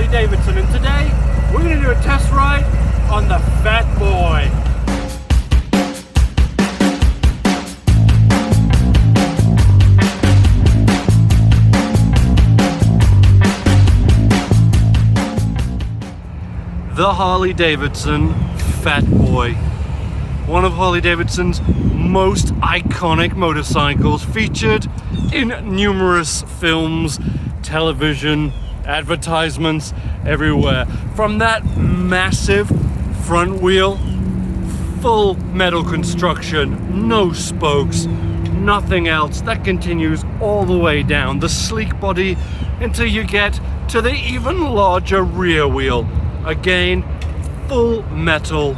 Harley-Davidson, and today we're going to do a test ride on the Fat Boy. The Harley-Davidson Fat Boy. One of Harley-Davidson's most iconic motorcycles, featured in numerous films, television, advertisements, everywhere. From that massive front wheel, full metal construction, no spokes, nothing else, that continues all the way down the sleek body until you get to the even larger rear wheel. Again, full metal,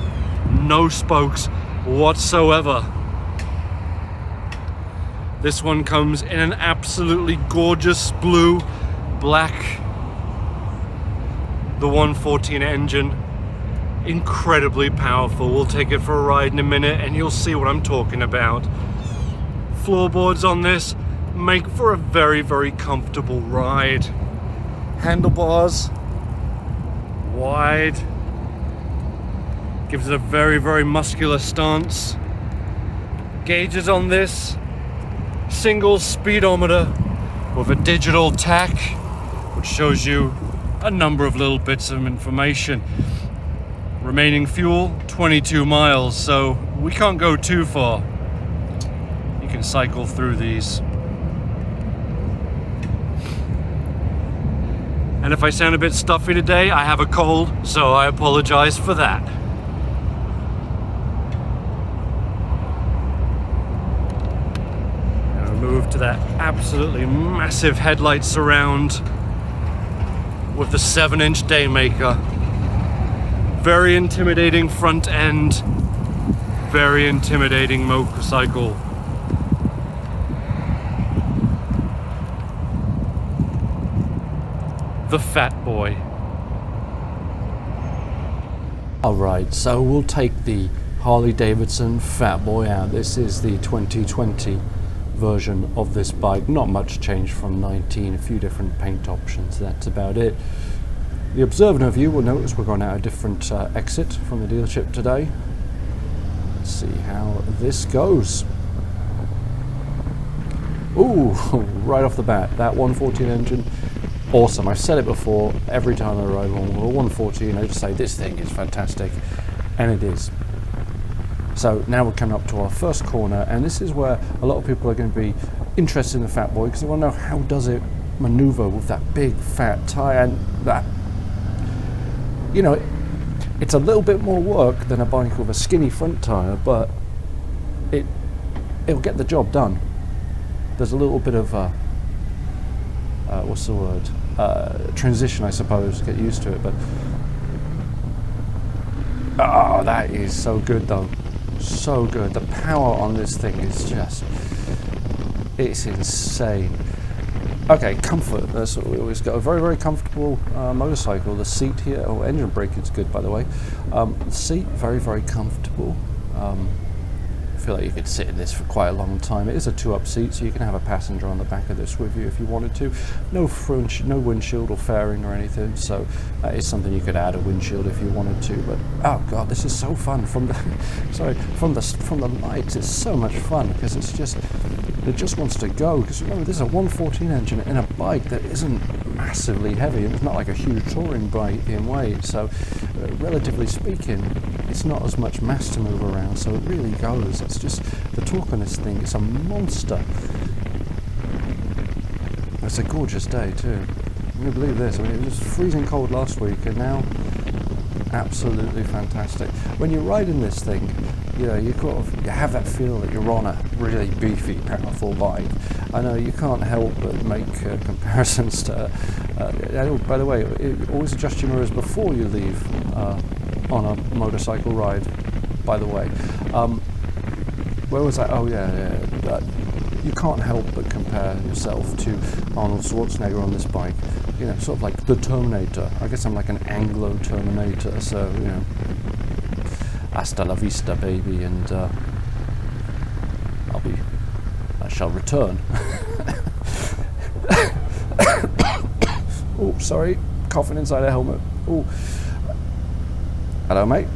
no spokes whatsoever. This one comes in an absolutely gorgeous blue, black, the 114 engine, incredibly powerful. We'll take it for a ride in a minute and you'll see what I'm talking about. Floorboards on this make for a very, very comfortable ride. Handlebars, wide, gives it a very, very muscular stance. Gauges on this, single speedometer with a digital tach, which shows you a number of little bits of information. Remaining fuel, 22 miles, so we can't go too far. You can cycle through these. And if I sound a bit stuffy today, I have a cold, so I apologize for that. Now move to that absolutely massive headlight surround with the 7-inch Daymaker. Very intimidating front end, very intimidating motorcycle. The Fat Boy. Alright, so we'll take the Harley-Davidson Fat Boy out. This is the 2020 version of this bike. Not much change from 19, a few different paint options, that's about it. The observant of you will notice we're going out a different exit from the dealership today. Let's see how this goes. Ooh, right off the bat, that 114 engine, awesome. I've said it before, every time I ride one with a 114, I just say this thing is fantastic, and it is. So now we're coming up to our first corner, and this is where a lot of people are going to be interested in the Fat Boy, because they want to know how does it maneuver with that big fat tire, and that, you know, it's a little bit more work than a bike with a skinny front tire, but it'll get the job done. There's a little bit of what's the word? Transition, I suppose, get used to it, but oh, that is so good though. So good. The power on this thing is just, it's insane. Okay, comfort, that's what we always go. A very, very comfortable motorcycle. The seat here, oh, engine brake is good, by the way. The seat, very, very comfortable. I feel like you could sit in this for quite a long time. It is a 2-up seat, so you can have a passenger on the back of this with you if you wanted to. No front, no windshield or fairing or anything, so that is something you could add a windshield if you wanted to. But oh god, this is so fun. From the from the lights, it's so much fun because it just wants to go. Because remember, this is a 114 engine in a bike that isn't massively heavy, and it's not like a huge touring bike in weight. So, relatively speaking, it's not as much mass to move around. So it really goes. It's just the torque on this thing. It's a monster. It's a gorgeous day too. Can you believe this? I mean, it was freezing cold last week, and now absolutely fantastic. When you're riding this thing, you know, you have that feel that you're on a really beefy, powerful bike. I know you can't help but make comparisons to. By the way, always adjust your mirrors before you leave on a motorcycle ride. By the way, where was I? Oh yeah. You can't help but compare yourself to Arnold Schwarzenegger on this bike. You know, sort of like the Terminator. I guess I'm like an Anglo Terminator, so, you know, hasta la vista, baby, and I shall return. Oh, sorry, coughing inside a helmet. Ooh. Hello, mate.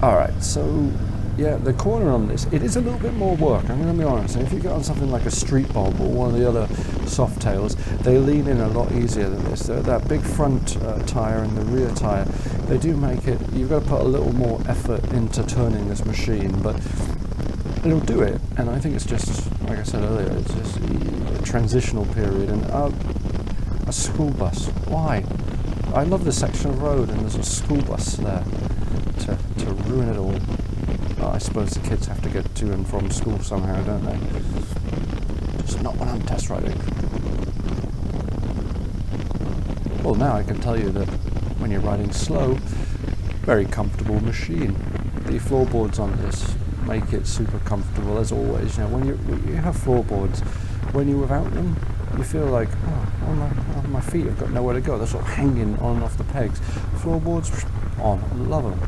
Alright, so yeah, the corner on this, it is a little bit more work, I'm going to be honest. And if you get on something like a Street Bob or one of the other soft tails, they lean in a lot easier than this. That big front tyre and the rear tyre, they do make it, you've got to put a little more effort into turning this machine, but it'll do it. And I think it's just, like I said earlier, it's just a transitional period. And a school bus, why? I love this section of road and there's a school bus there to ruin it all. I suppose the kids have to get to and from school somehow, don't they? Just not when I'm test riding. Well, now I can tell you that when you're riding slow, very comfortable machine. The floorboards on this make it super comfortable, as always. You know, when you have floorboards, when you're without them, you feel like, oh, my feet have got nowhere to go. They're sort of hanging on and off the pegs. Floorboards, on, love them.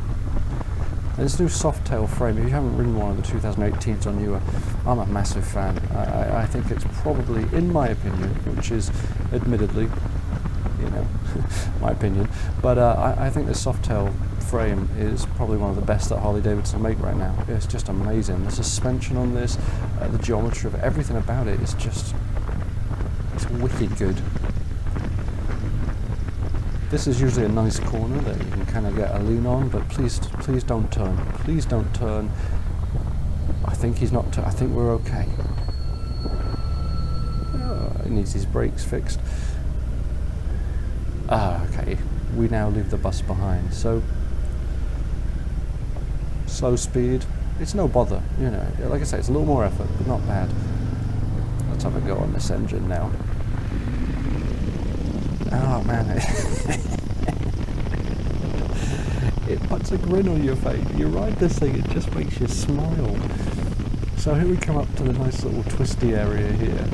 And this new soft tail frame, if you haven't ridden one of the 2018s on you, I'm a massive fan. I think it's probably, in my opinion, which is admittedly, you know, my opinion, but I think the soft tail frame is probably one of the best that Harley-Davidson make right now. It's just amazing. The suspension on this, the geometry of it, everything about it is just, it's wicked good. This is usually a nice corner that you can kind of get a lean on, but please don't turn. Please don't turn. I think he's not. I think we're okay. Oh, he needs his brakes fixed. Okay. We now leave the bus behind. So slow speed. It's no bother. You know, like I say, it's a little more effort, but not bad. Let's have a go on this engine now. Oh man, it puts a grin on your face. You ride this thing, it just makes you smile. So here we come up to the nice little twisty area here.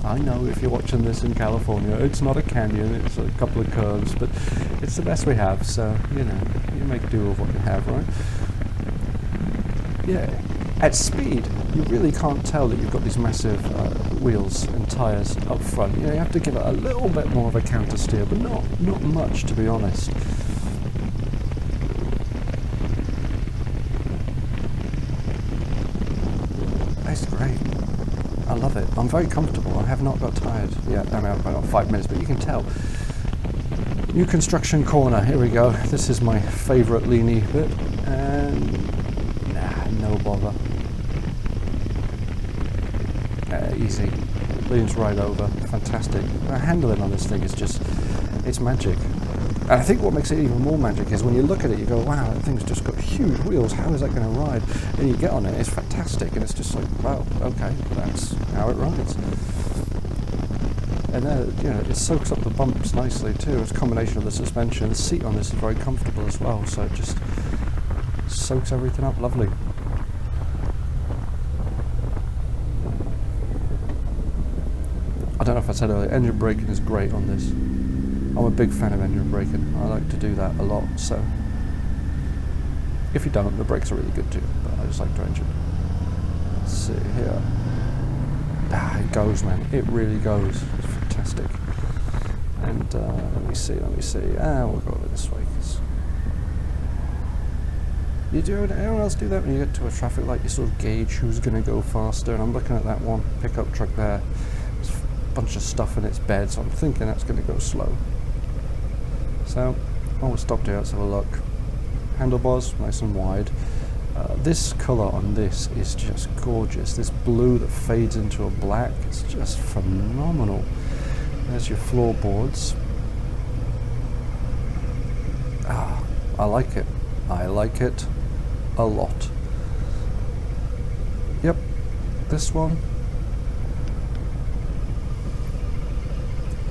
I know if you're watching this in California, it's not a canyon, it's a couple of curves, but it's the best we have, so, you know, you make do with what you have, right? Yeah. At speed, you really can't tell that you've got these massive wheels and tyres up front. You know, you have to give it a little bit more of a counter steer, but not much, to be honest. That's great. I love it. I'm very comfortable. I have not got tired yet. I mean, I've got 5 minutes, but you can tell. New construction corner. Here we go. This is my favourite leany bit, and no bother. Easy. Leans right over. Fantastic. The handling on this thing is just, it's magic. And I think what makes it even more magic is when you look at it, you go, wow, that thing's just got huge wheels. How is that going to ride? And you get on it, it's fantastic. And it's just like, wow, okay, that's how it rides. And then, you know, it soaks up the bumps nicely too. It's a combination of the suspension. The seat on this is very comfortable as well, so it just soaks everything up lovely. I don't know if I said earlier, engine braking is great on this. I'm a big fan of engine braking. I like to do that a lot, so if you don't, the brakes are really good too, but I just like to engine. Let's see here. It goes, man. It really goes. It's fantastic. And let me see. We'll go over this way. Anyone else do that when you get to a traffic light? You sort of gauge who's going to go faster, and I'm looking at that one pickup truck there. There's a bunch of stuff in its bed, so I'm thinking that's going to go slow. So, we'll stop here, let's have a look. Handlebars, nice and wide. This colour on this is just gorgeous. This blue that fades into a black, it's just phenomenal. There's your floorboards. I like it. I like it a lot. Yep, this one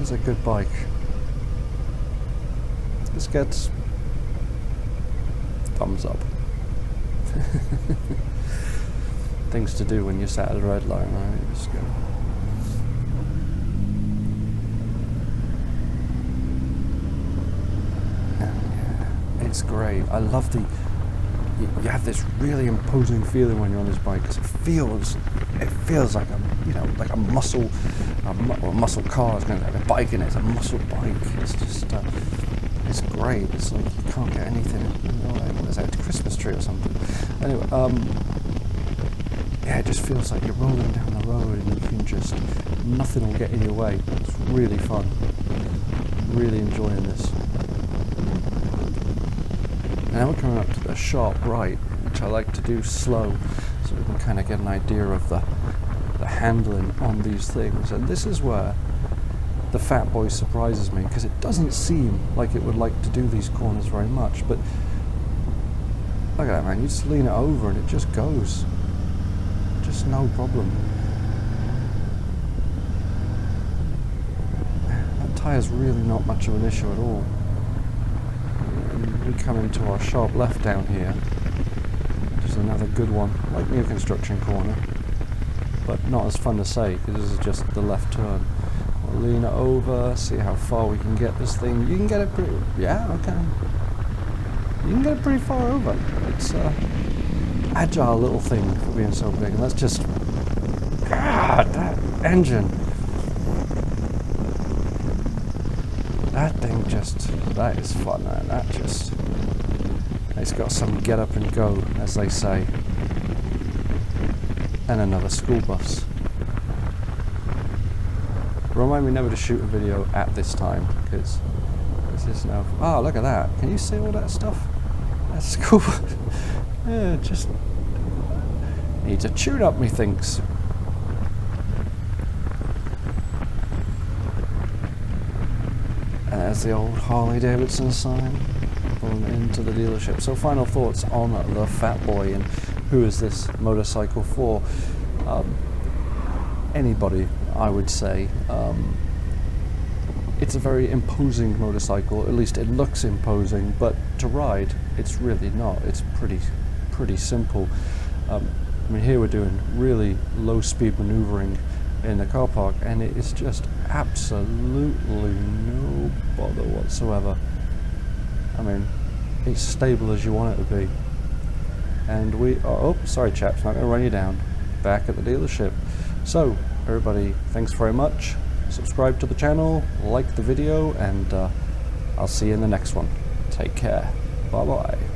is a good bike. This gets thumbs up. Things to do when you're sat at a red light, right? Just go. Yeah, it's great. I love the. You have this really imposing feeling when you're on this bike because it feels like a, like a muscle a muscle car. It's going to have a bike in it. It's a muscle bike. It's just, it's great. It's like you can't get anything. What is that? A Christmas tree or something? Anyway, yeah, it just feels like you're rolling down the road and you can just, nothing will get in your way. It's really fun. Really enjoying this. Now we're coming up to the sharp right, which I like to do slow, so we can kind of get an idea of the handling on these things. And this is where the Fat Boy surprises me, because it doesn't seem like it would like to do these corners very much, but look at that, man. You just lean it over and it just goes. Just no problem. That tire's really not much of an issue at all. We come into our sharp left down here, which is another good one, like new construction corner, but not as fun to say because this is just the left turn. We'll lean it over, see how far we can get this thing. You can get it pretty, yeah, okay. You can get it pretty far over. It's a agile little thing for being so big, and that's just, God, that engine. That thing just, that is fun, man. That just, it's got some get up and go, as they say. And another school bus. Remind me never to shoot a video at this time, because this is now, oh, look at that. Can you see all that stuff? That's cool. Yeah, just needs a tune up, methinks. And there's the old Harley-Davidson sign pulling into the dealership. So final thoughts on the Fat Boy, and who is this motorcycle for? Anybody, I would say. It's a very imposing motorcycle, at least it looks imposing, but to ride, it's really not. It's pretty simple. I mean, here we're doing really low speed maneuvering in the car park, and it is just absolutely no bother whatsoever. I mean, it's stable as you want it to be. And we are, oh, sorry chaps, not going to run you down. Back at the dealership. So, everybody, thanks very much. Subscribe to the channel, like the video, and I'll see you in the next one. Take care. Bye-bye.